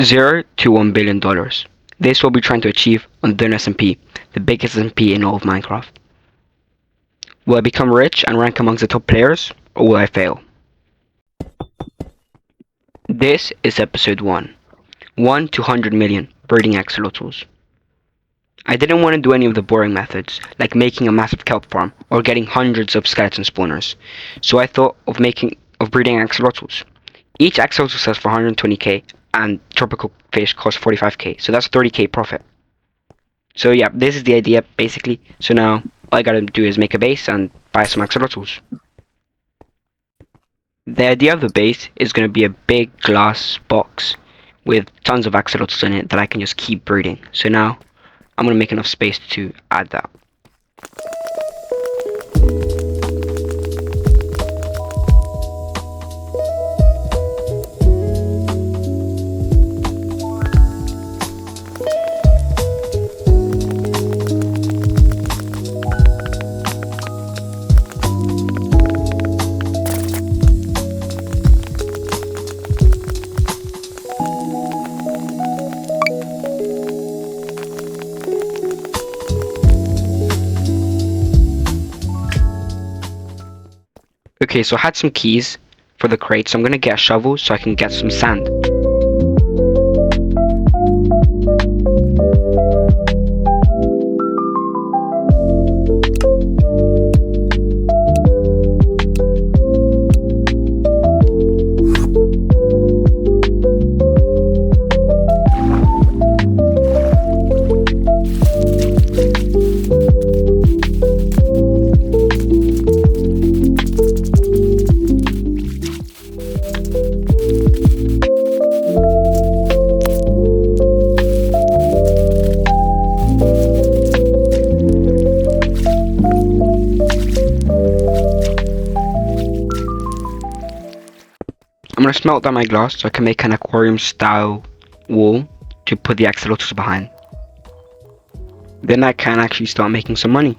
$0 to $1 billion. This will be trying to achieve on the S&P, the biggest S&P in all of Minecraft. Will I become rich and rank amongst the top players, or will I fail? This is episode 1. 1 to 100 million breeding axolotls. I didn't want to do any of the boring methods, like making a massive kelp farm or getting hundreds of skeleton spawners. So I thought of breeding axolotls. Each axolotl sells for 120k and tropical fish costs 45k, so that's 30k profit. So yeah, this is the idea basically. So now all I gotta do is make a base and buy some axolotls. The idea of the base is gonna be a big glass box with tons of axolotls in it that I can just keep breeding. So now I'm gonna make enough space to add that. Okay, so I had some keys for the crate, so I'm gonna get a shovel so I can get some sand. I'm gonna smelt down my glass so I can make an aquarium style wall to put the axolotls behind. Then I can actually start making some money.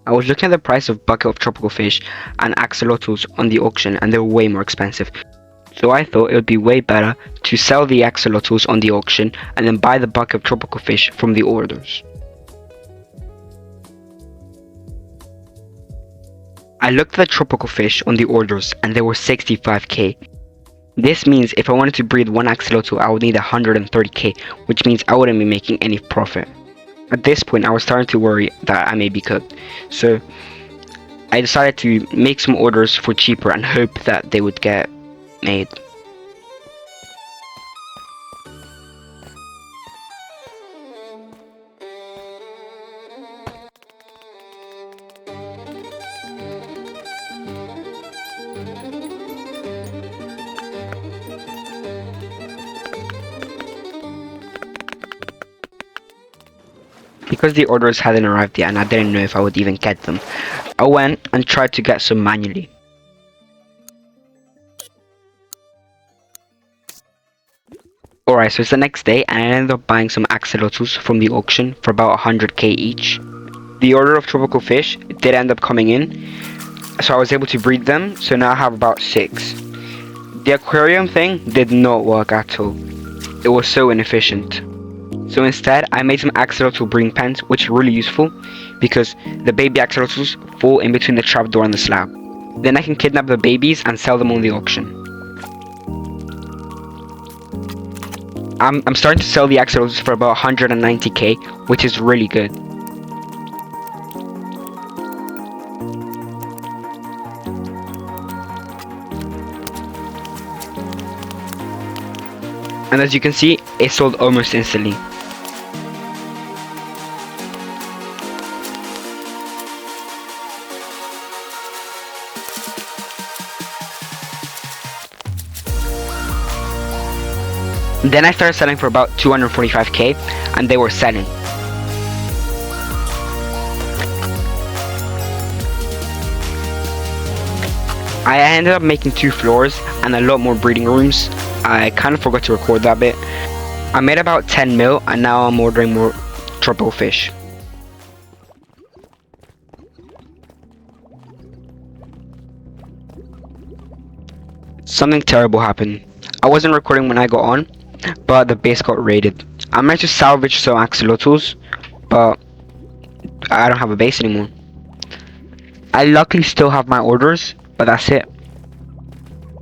I was looking at the price of bucket of tropical fish and axolotls on the auction and they were way more expensive. So I thought it would be way better to sell the axolotls on the auction and then buy the bucket of tropical fish from the orders. I looked at the tropical fish on the orders and they were 65k. This means if I wanted to breed one axolotl I would need 130k, which means I wouldn't be making any profit. At this point I was starting to worry that I may be cooked, so I decided to make some orders for cheaper and hope that they would get made. Because the orders hadn't arrived yet and I didn't know if I would even get them, I went and tried to get some manually. Alright, so it's the next day and I ended up buying some axolotls from the auction for about 100k each. The order of tropical fish did end up coming in, so I was able to breed them, so now I have about 6. The aquarium thing did not work at all. It was so inefficient. So instead, I made some axolotl breeding pens, which are really useful because the baby axolotls fall in between the trapdoor and the slab. Then I can kidnap the babies and sell them on the auction. I'm starting to sell the axolotls for about 190k, which is really good. And as you can see, it sold almost instantly. Then I started selling for about 245k, and they were selling. I ended up making 2 floors and a lot more breeding rooms. I kind of forgot to record that bit. I made about 10 mil, and now I'm ordering more tropical fish. Something terrible happened. I wasn't recording when I got on, but the base got raided. I managed to salvage some axolotls, but I don't have a base anymore. I luckily still have my orders, but that's it.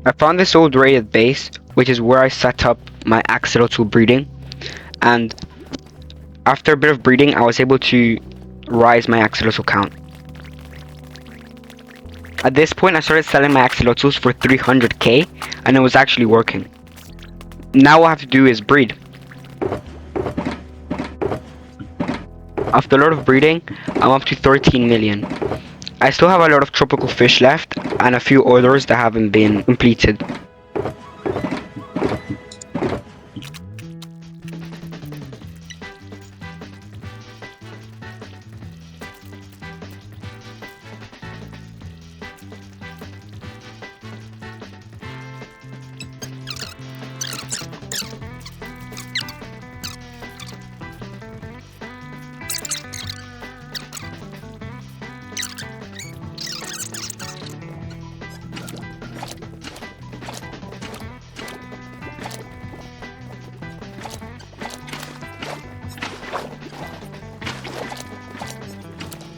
I found this old raided base, which is where I set up my axolotl breeding, and after a bit of breeding, I was able to rise my axolotl count. At this point, I started selling my axolotls for 300k, and it was actually working. Now all I have to do is breed. After a lot of breeding, I'm up to 13 million. I still have a lot of tropical fish left, and a few orders that haven't been completed.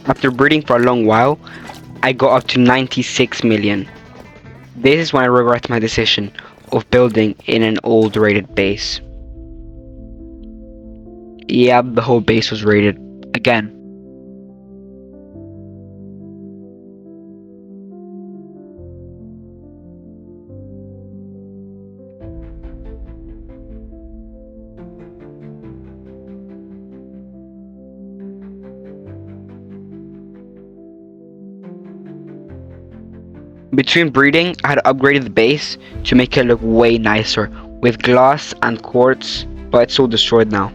After breeding for a long while, I got up to 96 million. This is when I regret my decision of building in an old rated base. Yeah, the whole base was rated again. Between breeding, I had upgraded the base to make it look way nicer with glass and quartz, but it's all destroyed now.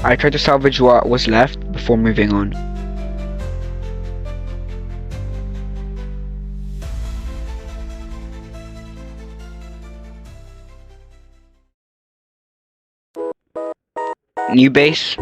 I tried to salvage what was left before moving on. New base.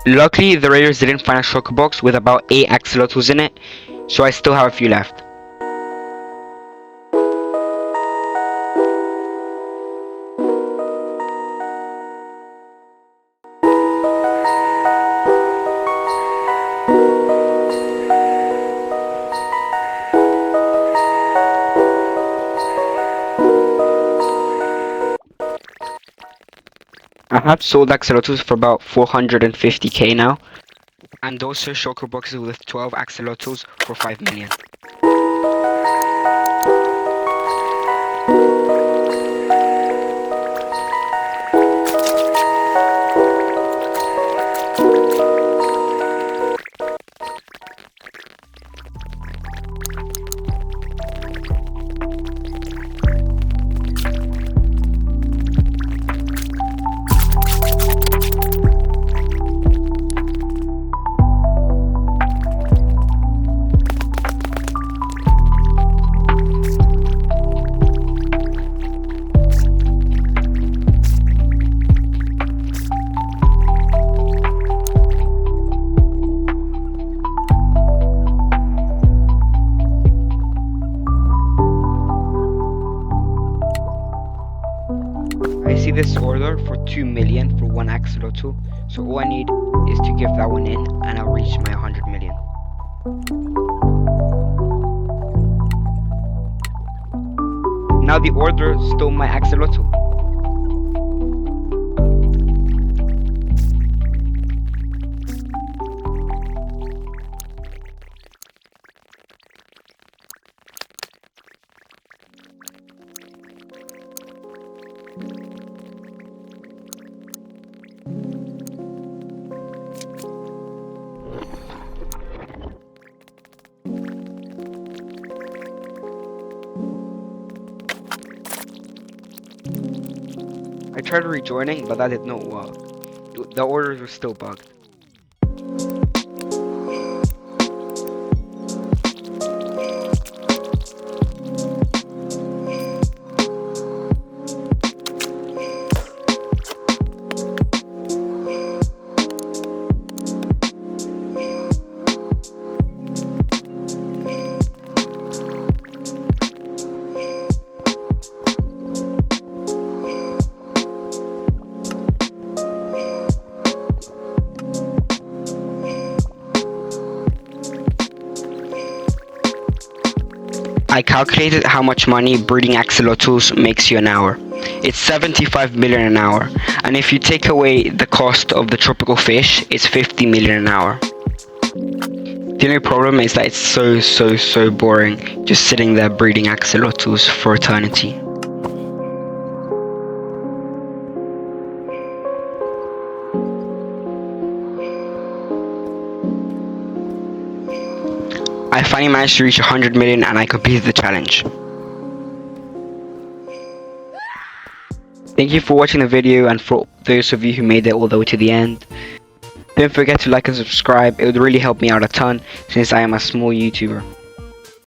Luckily, the raiders didn't find a shulker box with about 8 axolotls in it, so I still have a few left. have sold axolotls for about 450k now, and also shulker boxes with 12 axolotls for 5 million. I see this order for 2 million for one axolotl, so all I need is to give that one in and I'll reach my 100 million. Now the order stole my axolotl. I tried rejoining, but that did not work. The orders were still bugged. I calculated how much money breeding axolotls makes you an hour. It's 75 million an hour, and if you take away the cost of the tropical fish, it's 50 million an hour. The only problem is that it's so boring just sitting there breeding axolotls for eternity. I finally managed to reach 100 million and I completed the challenge. Thank you for watching the video, and for those of you who made it all the way to the end, don't forget to like and subscribe. It would really help me out a ton since I am a small YouTuber.